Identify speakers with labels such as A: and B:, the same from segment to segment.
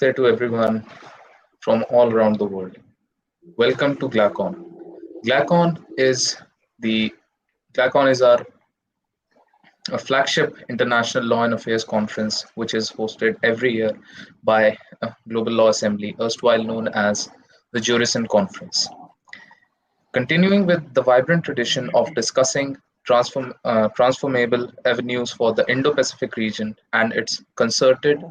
A: Namaste to everyone from all around the world. Welcome to GLACON. GLACON is the GLACON is our a flagship international law and affairs conference, which is hosted every year by Global Law Assembly, erstwhile known as the Jurison Conference. Continuing with the vibrant tradition of discussing transformable avenues for the Indo-Pacific region and its concerted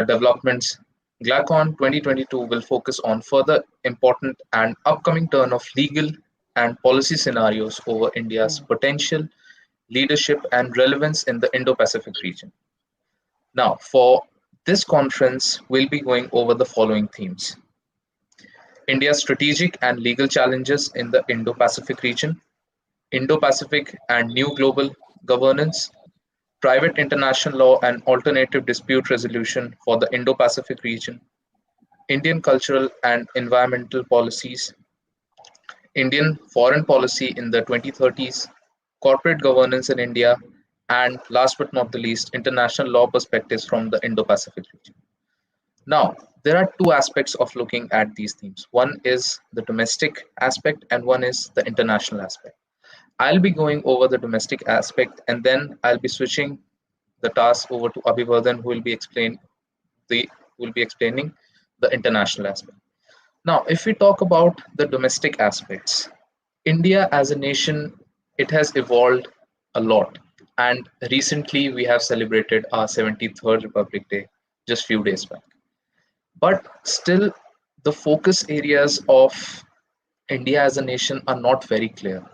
A: developments, GLACON 2022 will focus on further important and upcoming turn of legal and policy scenarios over India's potential leadership and relevance in the Indo-Pacific region. Now, for this conference, we'll be going over the following themes: India's strategic and legal challenges in the Indo-Pacific region, Indo-Pacific and new global governance, private international law and alternative dispute resolution for the Indo-Pacific region, Indian cultural and environmental policies, Indian foreign policy in the 2030s, corporate governance in India, and last but not the least, international law perspectives from the Indo-Pacific region. Now, there are two aspects of looking at these themes. One is the domestic aspect and one is the international aspect. I'll be going over the domestic aspect and then I'll be switching the task over to Abhivardhan the who will be explaining the international aspect. Now, if we talk about the domestic aspects, India as a nation, it has evolved a lot. And recently we have celebrated our 73rd Republic Day just few days back. But still, the focus areas of India as a nation are not very clear.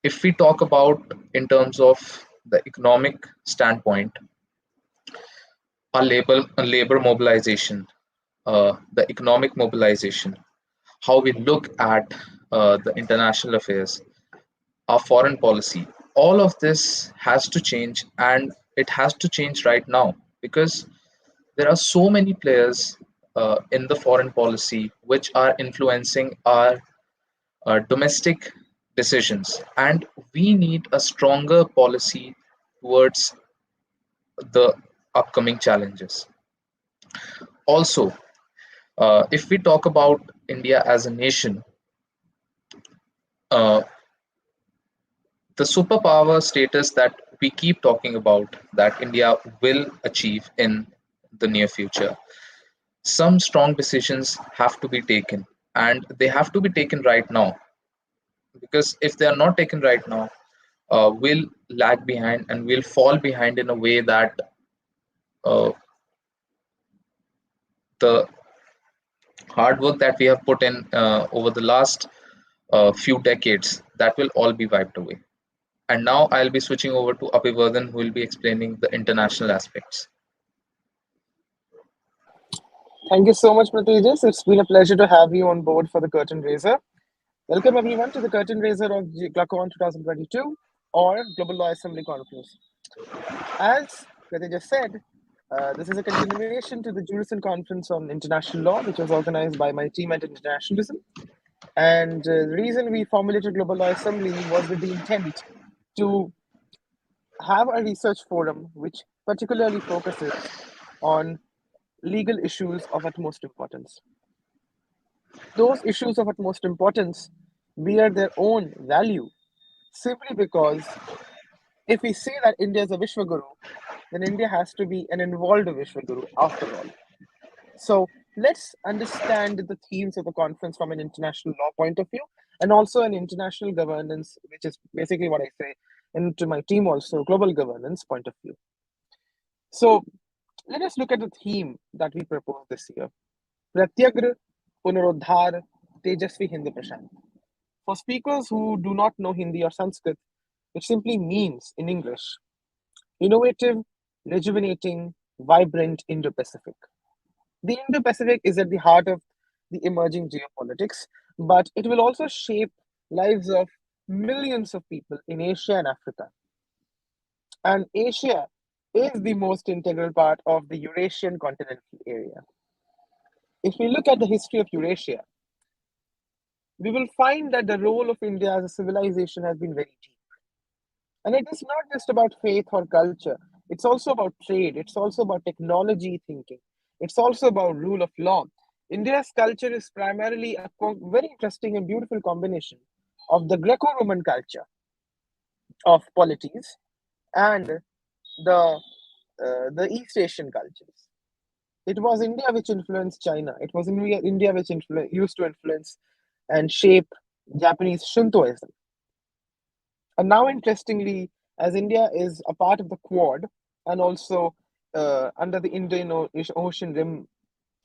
A: If we talk about in terms of the economic standpoint, our labor mobilization, the economic mobilization, how we look at the international affairs, our foreign policy, all of this has to change and it has to change right now because there are so many players in the foreign policy which are influencing our domestic decisions, and we need a stronger policy towards the upcoming challenges. Also, if we talk about India as a nation, uh, the superpower status that we keep talking about that India will achieve in the near future, some strong decisions have to be taken and they have to be taken right now, because if they are not taken right now, we'll lag behind and we'll fall behind in a way that uh, the hard work that we have put in over the last few decades, that will all be wiped away. And now I'll be switching over to Abhivardhan, who will be explaining the international aspects.
B: Thank you so much, Pratejas. It's been a pleasure to have you on board for the Curtain Raiser. Welcome, everyone, to the Curtain Raiser of GLACON 2022 or Global Law Assembly Conference. As Pratejas said, this is a continuation to the Jurison Conference on International Law, which was organized by my team at Internationalism. And the reason we formulated Global Law Assembly was with the intent to have a research forum which particularly focuses on legal issues of utmost importance. Those issues of utmost importance bear their own value simply because if we say that India is a Vishwaguru, then India has to be an involved Vishwaguru after all. So let's understand the themes of the conference from an international law point of view and also an international governance, which is basically what I say, and to my team also, global governance point of view. So let us look at the theme that we proposed this year. Pratyagra Punarodhar Tejasvi Hind Prashant. For speakers who do not know Hindi or Sanskrit, it simply means in English, innovative, rejuvenating, vibrant Indo-Pacific. The Indo-Pacific is at the heart of the emerging geopolitics, but it will also shape lives of millions of people in Asia and Africa. And Asia is the most integral part of the Eurasian continental area. If we look at the history of Eurasia, we will find that the role of India as a civilization has been very deep. And it is not just about faith or culture, it's also about trade, it's also about technology thinking, It's also about rule of law. India's culture is primarily a very interesting and beautiful combination of the Greco-Roman culture of polities and the East Asian cultures. It was India which influenced China. It was India which used to influence and shape Japanese Shintoism. And now, interestingly, as India is a part of the Quad and also under the Indian Ocean Rim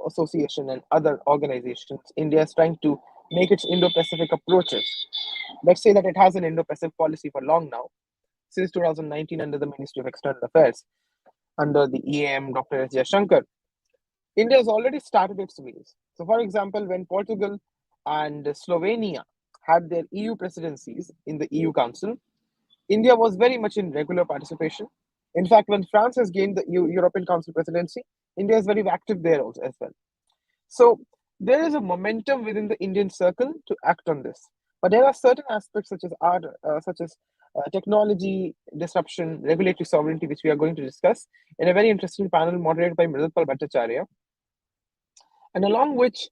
B: Association and other organizations, India is trying to make its Indo Pacific approaches. Let's say that it has an Indo Pacific policy for long now, since 2019 under the Ministry of External Affairs, under the EAM Dr. S. Jaishankar. India has already started its ways. So, for example, when Portugal and Slovenia had their EU presidencies in the EU Council, India was very much in regular participation. In fact, when France has gained the European Council presidency, India is very active there also as well. So there is a momentum within the Indian circle to act on this. But there are certain aspects such as art, such as technology disruption, regulatory sovereignty, which we are going to discuss in a very interesting panel moderated by Mridulpal Bhattacharya, and along which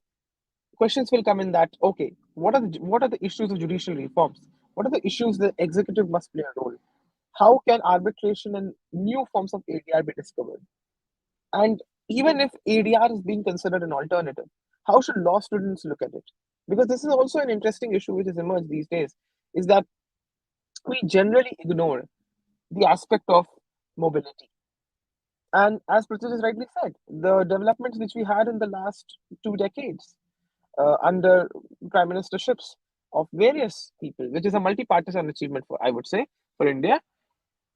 B: questions will come in that okay, what are the issues of judicial reforms? What are the issues the executive must play a role? How can arbitration and new forms of ADR be discovered? And even if ADR is being considered an alternative, how should law students look at it? Because this is also an interesting issue which has emerged these days, is that we generally ignore the aspect of mobility. And as Pratejas rightly said, the developments which we had in the last 2 decades under prime ministerships of various people, which is a multi-partisan achievement for, I would say, for India,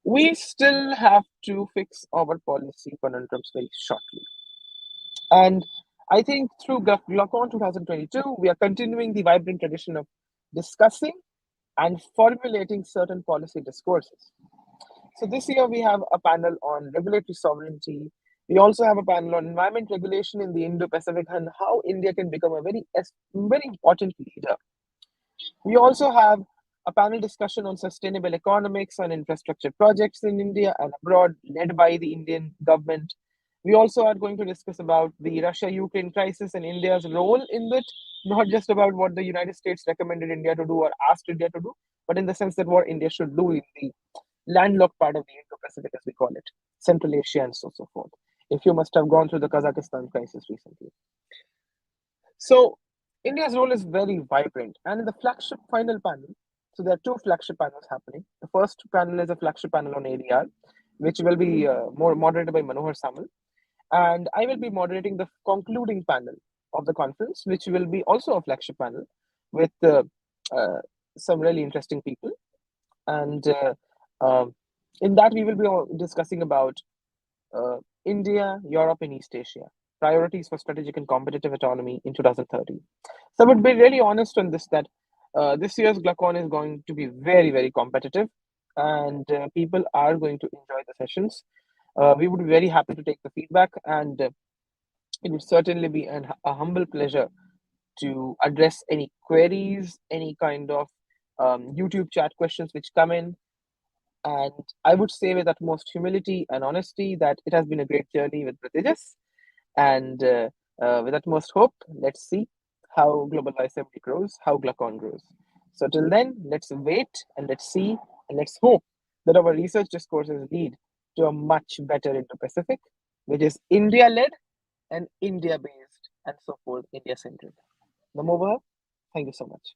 B: we still have to fix our policy conundrums very shortly. And I think through GLOCON 2022, we are continuing the vibrant tradition of discussing and formulating certain policy discourses. So this year we have a panel on regulatory sovereignty. We also have a panel on environment regulation in the Indo-Pacific and how India can become a very important leader. We also have a panel discussion on sustainable economics and infrastructure projects in India and abroad, led by the Indian government. We also are going to discuss about the Russia-Ukraine crisis and India's role in it, not just about what the United States recommended India to do or asked India to do, but in the sense that what India should do in the landlocked part of the Indo-Pacific, as we call it, Central Asia and so forth. If you must have gone through the Kazakhstan crisis recently. So India's role is very vibrant. And in the flagship final panel, so there are two flagship panels happening. The first panel is a flagship panel on ADR, which will be more moderated by Manohar Samal. And I will be moderating the concluding panel of the conference, which will be also a flagship panel with uh, some really interesting people. And in that, we will be discussing about India, Europe, and East Asia. Priorities for strategic and competitive autonomy in 2030. So I would be really honest on this that this year's GLOCON is going to be very, very competitive, and people are going to enjoy the sessions. We would be very happy to take the feedback, and it would certainly be a humble pleasure to address any queries, any kind of YouTube chat questions which come in. And I would say with utmost humility and honesty that it has been a great journey with Pratejas. And with utmost hope, let's see how Global Assembly grows, how GLOCON grows. So till then, let's wait and let's see and let's hope that our research discourses lead to a much better Indo-Pacific, which is India-led and India-based and so forth, India-centric. Namo Buddhaya. Thank you so much.